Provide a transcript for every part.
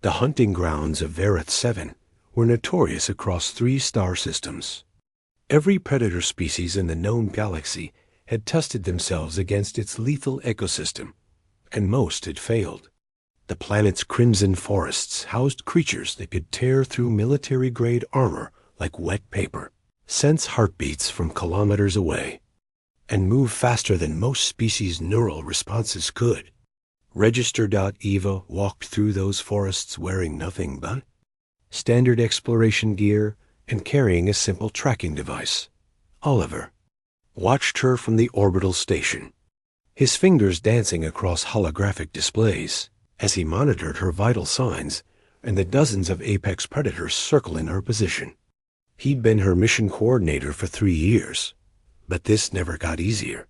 The hunting grounds of Vareth 7 were notorious across 3 star systems. Every predator species in the known galaxy had tested themselves against its lethal ecosystem, and most had failed. The planet's crimson forests housed creatures that could tear through military-grade armor like wet paper, sense heartbeats from kilometers away, and move faster than most species' neural responses could. Register.Eva walked through those forests wearing nothing but standard exploration gear and carrying a simple tracking device. Oliver watched her from the orbital station, his fingers dancing across holographic displays as he monitored her vital signs and the dozens of apex predators circling her position. He'd been her mission coordinator for 3 years, but this never got easier.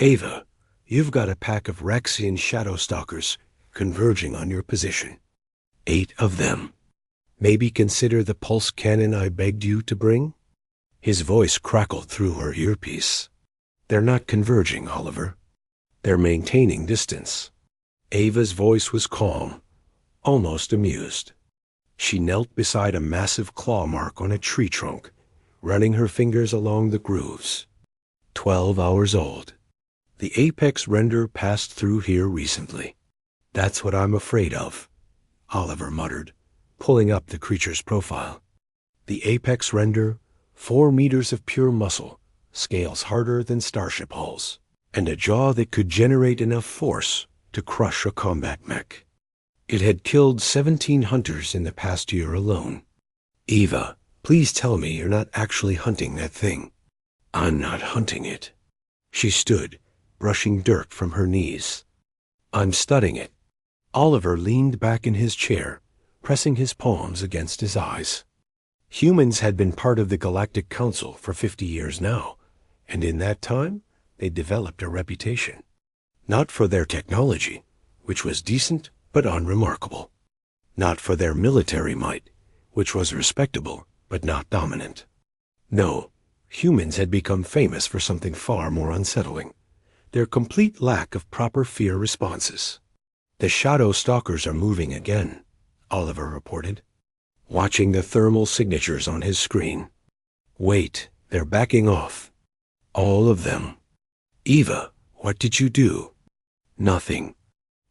Ava, you've got a pack of Raxian shadow stalkers converging on your position. 8 of them. Maybe consider the pulse cannon I begged you to bring? His voice crackled through her earpiece. They're not converging, Oliver. They're maintaining distance. Ava's voice was calm, almost amused. She knelt beside a massive claw mark on a tree trunk, running her fingers along the grooves. 12 hours old. The apex render passed through here recently. That's what I'm afraid of, Oliver muttered, pulling up the creature's profile. The apex render, 4 meters of pure muscle, scales harder than starship hulls, and a jaw that could generate enough force to crush a combat mech. It had killed 17 hunters in the past year alone. Eva, please tell me you're not actually hunting that thing. I'm not hunting it. She stood, brushing dirt from her knees. I'm studying it. Oliver leaned back in his chair, pressing his palms against his eyes. Humans had been part of the Galactic Council for 50 years now, and in that time, they developed a reputation. Not for their technology, which was decent but unremarkable. Not for their military might, which was respectable but not dominant. No, humans had become famous for something far more unsettling: their complete lack of proper fear responses. The shadow stalkers are moving again, Oliver reported, watching the thermal signatures on his screen. Wait, they're backing off. All of them. Eva, what did you do? Nothing.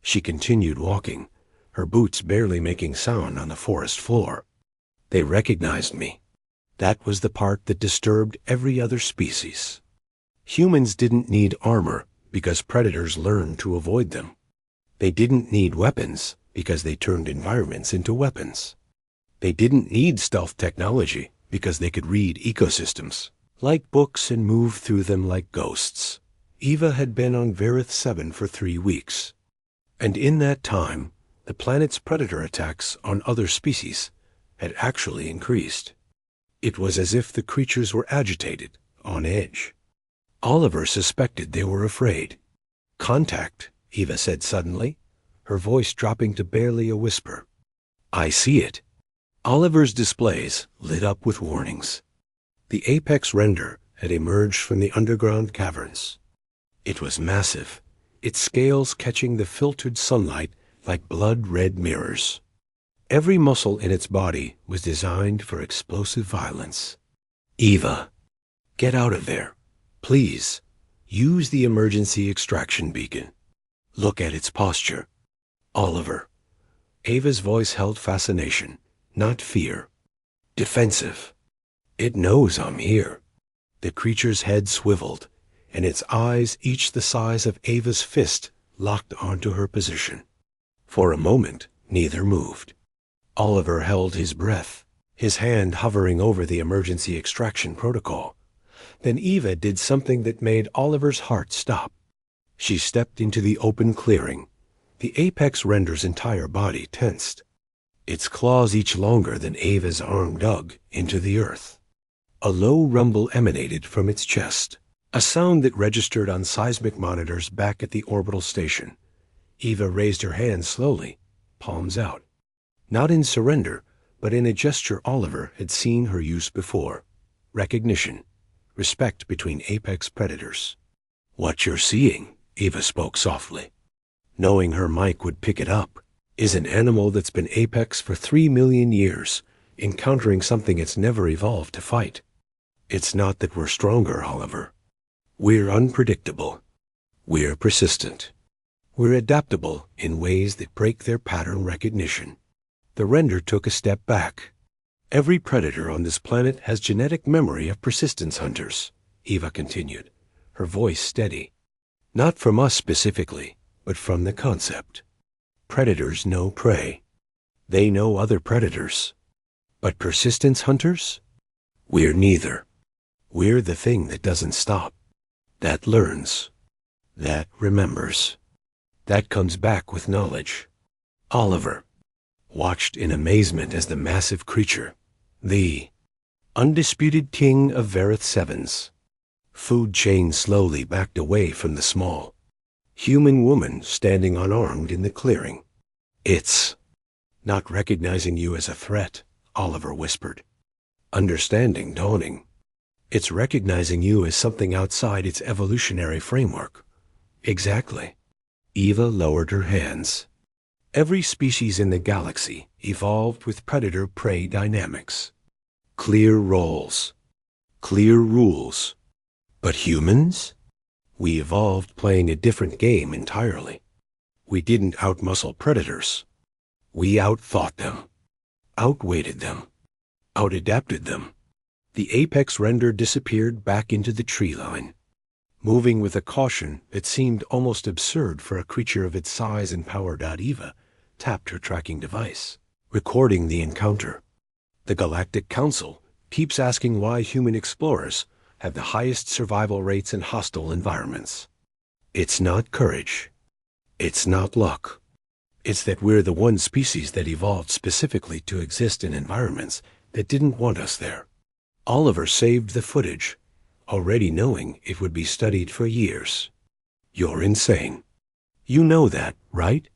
She continued walking, her boots barely making sound on the forest floor. They recognized me. That was the part that disturbed every other species. Humans didn't need armor because predators learned to avoid them. They didn't need weapons because they turned environments into weapons. They didn't need stealth technology because they could read ecosystems like books and move through them like ghosts. Eva had been on Vareth 7 for 3 weeks, and in that time, the planet's predator attacks on other species had actually increased. It was as if the creatures were agitated, on edge. Oliver suspected they were afraid. Contact, Eva said suddenly, her voice dropping to barely a whisper. I see it. Oliver's displays lit up with warnings. The apex render had emerged from the underground caverns. It was massive, its scales catching the filtered sunlight like blood-red mirrors. Every muscle in its body was designed for explosive violence. Eva, get out of there. Please, use the emergency extraction beacon. Look at its posture. Oliver. Ava's voice held fascination, not fear. Defensive. It knows I'm here. The creature's head swiveled, and its eyes, each the size of Ava's fist, locked onto her position. For a moment, neither moved. Oliver held his breath, his hand hovering over the emergency extraction protocol. Then Eva did something that made Oliver's heart stop. She stepped into the open clearing. The apex render's entire body tensed, its claws each longer than Ava's arm dug into the earth. A low rumble emanated from its chest, a sound that registered on seismic monitors back at the orbital station. Eva raised her hand slowly, palms out. Not in surrender, but in a gesture Oliver had seen her use before. Recognition. Respect between apex predators. What you're seeing, Eva spoke softly. Knowing her mic would pick it up, is an animal that's been apex for 3 million years, encountering something it's never evolved to fight. It's not that we're stronger, Oliver. We're unpredictable. We're persistent. We're adaptable in ways that break their pattern recognition. The render took a step back. Every predator on this planet has genetic memory of persistence, hunters, Eva continued, her voice steady. Not from us specifically, but from the concept. Predators know prey. They know other predators. But persistence hunters? We're neither. We're the thing that doesn't stop, that learns, that remembers, that comes back with knowledge. Oliver watched in amazement as the massive creature, the undisputed king of Verith Sevens, food chain slowly backed away from the small, human woman standing unarmed in the clearing. It's not recognizing you as a threat, Oliver whispered, understanding dawning. It's recognizing you as something outside its evolutionary framework. Exactly. Eva lowered her hands. Every species in the galaxy evolved with predator-prey dynamics. Clear roles. Clear rules. But humans? We evolved playing a different game entirely. We didn't outmuscle predators. We outthought them, outweighted them, outadapted them. The apex render disappeared back into the tree line, moving with a caution that seemed almost absurd for a creature of its size and power. Eva tapped her tracking device, recording the encounter. The Galactic Council keeps asking why human explorers have the highest survival rates in hostile environments. It's not courage. It's not luck. It's that we're the one species that evolved specifically to exist in environments that didn't want us there. Oliver saved the footage, already knowing it would be studied for years. You're insane. You know that, right?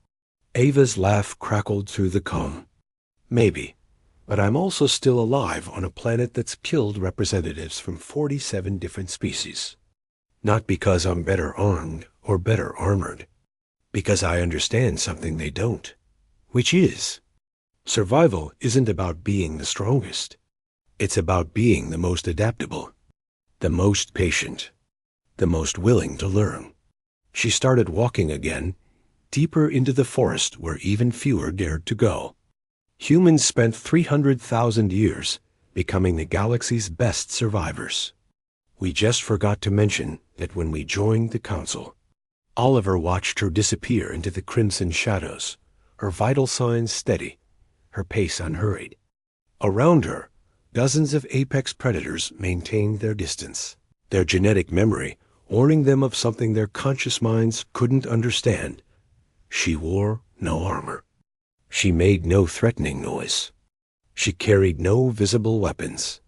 Ava's laugh crackled through the calm. Maybe, but I'm also still alive on a planet that's killed representatives from 47 different species. Not because I'm better armed or better armored. Because I understand something they don't. Which is, survival isn't about being the strongest. It's about being the most adaptable, the most patient, the most willing to learn. She started walking again, deeper into the forest where even fewer dared to go. Humans spent 300,000 years becoming the galaxy's best survivors. We just forgot to mention that when we joined the Council. Oliver watched her disappear into the crimson shadows, her vital signs steady, her pace unhurried. Around her, dozens of apex predators maintained their distance, their genetic memory warning them of something their conscious minds couldn't understand. She wore no armor. She made no threatening noise. She carried no visible weapons.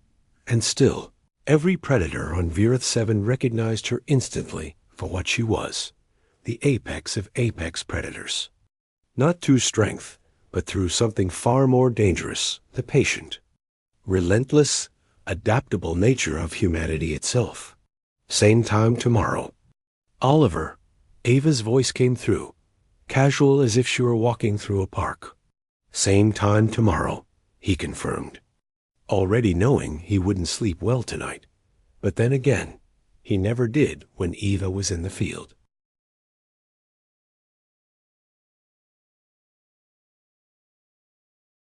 And still, every predator on Verith 7 recognized her instantly for what she was, the apex of apex predators. Not through strength, but through something far more dangerous, the patient, relentless, adaptable nature of humanity itself. Same time tomorrow. Oliver, Ava's voice came through, casual as if she were walking through a park. Same time tomorrow, he confirmed, already knowing he wouldn't sleep well tonight. But then again, he never did when Eva was in the field.